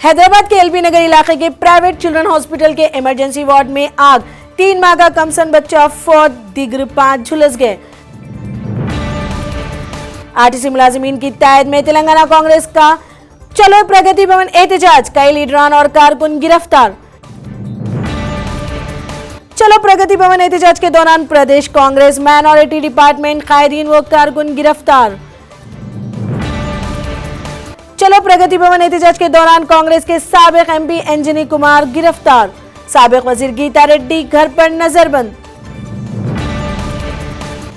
हैदराबाद के एलबी नगर इलाके के प्राइवेट चिल्ड्रन हॉस्पिटल के इमरजेंसी वार्ड में आग, 3 माह का कमसन बच्चा फौत, दिग्र 5 झुलस गए। आरटीसी मुलाजिमीन की तायद में तेलंगाना कांग्रेस का चलो प्रगति भवन एहतजाज, कई लीडरान और कारकुन गिरफ्तार। चलो प्रगति भवन एहतजाज के दौरान प्रदेश कांग्रेस माइनॉरिटी डिपार्टमेंट कायदीन व कारकुन गिरफ्तार। चलो प्रगति भवन एहतजाज के दौरान कांग्रेस के साबिक एमपी अंजनी कुमार गिरफ्तार। साबिक वजीर गीता रेड्डी घर पर नजरबंद।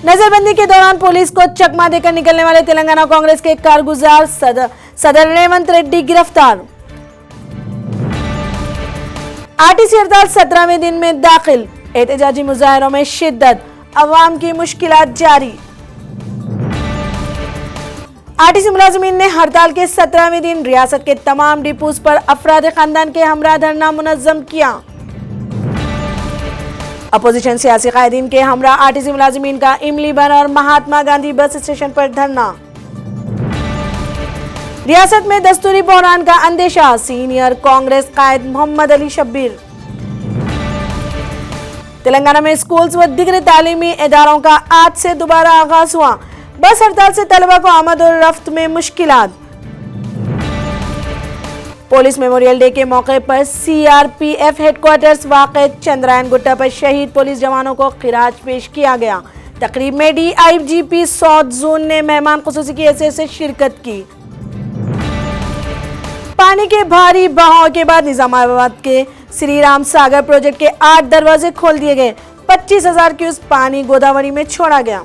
नजरबंदी के दौरान पुलिस को चकमा देकर निकलने वाले तेलंगाना कांग्रेस के कारगुजार सदर रेवंत रेड्डी गिरफ्तार। आरटीसी हड़ताल 17वें दिन में दाखिल, एहतजाजी मुजाहरों में शिद्दत, अवाम की मुश्किलात जारी। आरटीसी मुलाजिमीन ने हड़ताल के 17वें दिन रियासत के तमाम डिपोज पर अफराद खानदान के हमरा धरना मुनज्जम किया। अपोजिशन सियासी कायदीन के हमरा आरटीसी मुलाजिमीन का इमली बर और महात्मा गांधी बस स्टेशन पर धरना। रियासत में दस्तूरी बहरान का अंदेशा, सीनियर कांग्रेस कायद मोहम्मद अली शब्बीर। तेलंगाना में स्कूल्स व दिग्र तालीमी इदारों का आज से दोबारा आगाज हुआ। बस हड़ताल से तलबा को आमद और रफ्त में मुश्किलात। पुलिस मेमोरियल डे के मौके पर सीआरपीएफ हेडक्वार्टर्स वाक़े चंद्रायन गुट्टा पर शहीद पुलिस जवानों को खिराज पेश किया गया। तकरीब में डीआईजीपी साउथ जोन ने मेहमान खुसूसी की हैसियत से शिरकत की। पानी के भारी बहाव के बाद निजामाबाद के श्री राम सागर प्रोजेक्ट के 8 दरवाजे खोल दिए गए। 25,000 क्यूसेक पानी गोदावरी में छोड़ा गया।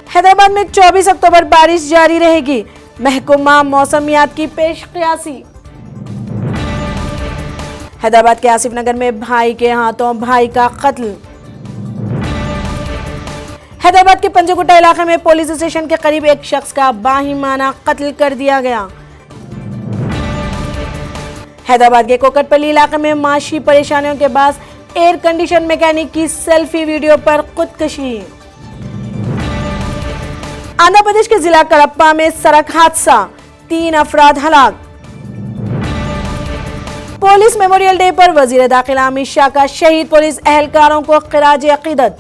हैदराबाद में 24 अक्टूबर बारिश जारी रहेगी, महकमा मौसमियात की पेशकयासी। हैदराबाद के आसिफ नगर में भाई के हाथों भाई का कत्ल। हैदराबाद के पंजगुट्टा इलाके में पुलिस स्टेशन के करीब एक शख्स का बाहिमाना कत्ल कर दिया गया। हैदराबाद के कोकटपल्ली इलाके में माशी परेशानियों के बाद एयर कंडीशन मैकेनिक की सेल्फी वीडियो पर खुदकशी। आंध्र प्रदेश के जिला कडप्पा में सड़क हादसा, 3 अफराद हलाक। पुलिस मेमोरियल डे पर वजीर दाखिला अमित शाह का शहीद पुलिस एहलकारों को खिराज अकीदत।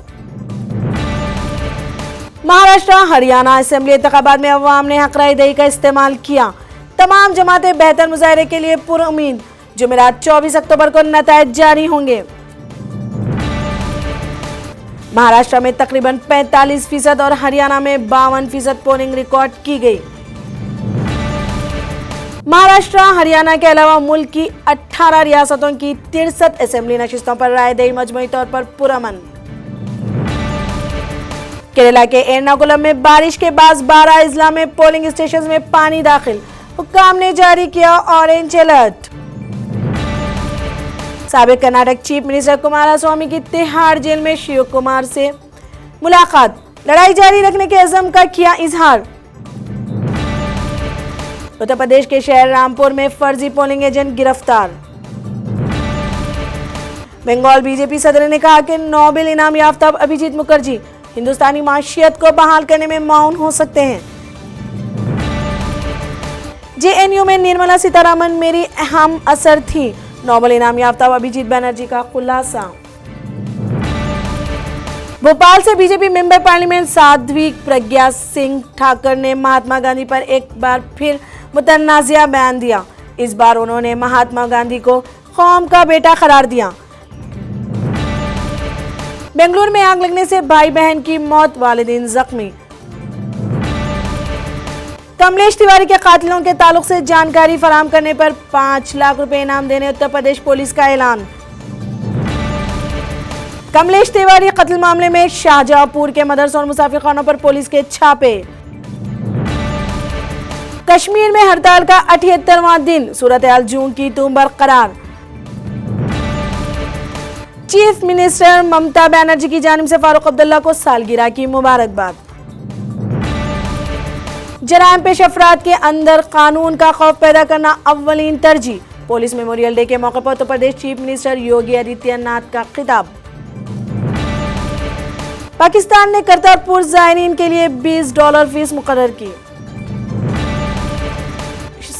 महाराष्ट्र हरियाणा असेंबली इंतखाबात में अवाम ने हक राय दही का इस्तेमाल किया। तमाम जमातें बेहतर मुजाहरे के लिए पुरुमीद। जुमेरात 24 अक्टूबर को नतायज जारी होंगे। महाराष्ट्र में तकरीबन 45% और हरियाणा में 52% पोलिंग रिकॉर्ड की गई। महाराष्ट्र हरियाणा के अलावा मुल्क की 18 रियासतों की 63 असेंबली नशिस्तों पर रायदही मजमूई तौर पर पुरअमन। केरला के एर्नाकुलम में बारिश के बाद 12 अजला में पोलिंग स्टेशन में पानी दाखिल, हुक्काम ने जारी किया ऑरेंज अलर्ट। साबिक कर्नाटक चीफ मिनिस्टर कुमारस्वामी की तिहाड़ जेल में शिव कुमार से मुलाकात, लड़ाई जारी रखने के अज़म का किया इजहार। उत्तर प्रदेश के शहर रामपुर में फर्जी पोलिंग एजेंट गिरफ्तार। बंगाल बीजेपी सदर ने कहा कि नोबेल इनाम याफ्ता अभिजीत मुखर्जी हिंदुस्तानी माशियत को बहाल करने में माउन हो सकते हैं। जेएनयू में निर्मला सीतारमण मेरी अहम असर थी, नोबेल इनाम याफ्ता अभिजीत बनर्जी का खुलासा। भोपाल से BJP member parliament Sadhvi Pragya Singh Thakur ने महात्मा गांधी पर एक बार फिर मुतनाज़िया बयान दिया। इस बार उन्होंने महात्मा गांधी को कौम का बेटा करार दिया। बेंगलुरु में आग लगने से भाई बहन की मौत, वालिदैन जख्मी। कमलेश तिवारी के कातिलों के ताल्लुक से जानकारी फराहम करने पर 5 लाख रुपए इनाम देने उत्तर प्रदेश पुलिस का ऐलान। कमलेश तिवारी कत्ल मामले में शाहजहांपुर के मदरसों और मुसाफिरखानों पर पुलिस के छापे। कश्मीर में हड़ताल का 78वां दिन, सूरत हाल जूं की तुम बरकरार। चीफ मिनिस्टर ममता बनर्जी की जानिब से फारूक अब्दुल्ला को सालगिरह की मुबारकबाद। जराइम पेश अफराद के अंदर कानून का खौफ पैदा करना अव्वलीन तरजीह। पुलिस मेमोरियल डे के मौके पर उत्तर प्रदेश चीफ मिनिस्टर योगी आदित्यनाथ का खिताब। पाकिस्तान ने करतारपुर ज़ायरीन के लिए $20 फीस मुकर्रर की।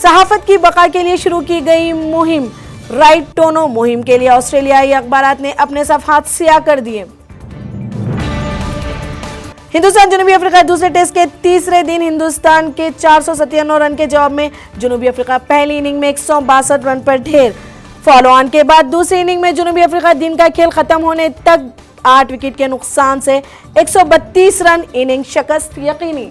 सहाफत की बका के लिए शुरू की गई मुहिम राइट टोनो मुहिम के लिए ऑस्ट्रेलियाई अखबारात ने अपने सफ़हात सियाह कर दिए। हिंदुस्तान जनूबी अफ्रीका दूसरे टेस्ट के तीसरे दिन हिंदुस्तान के 497 रन के जवाब में जनूबी अफ्रीका पहली इनिंग में 162 रन पर ढेर। फॉलो ऑन के बाद दूसरी इनिंग में जनूबी अफ्रीका दिन का खेल खत्म होने तक 8 विकेट के नुकसान से 132 रन, इनिंग शिकस्त यकीनी।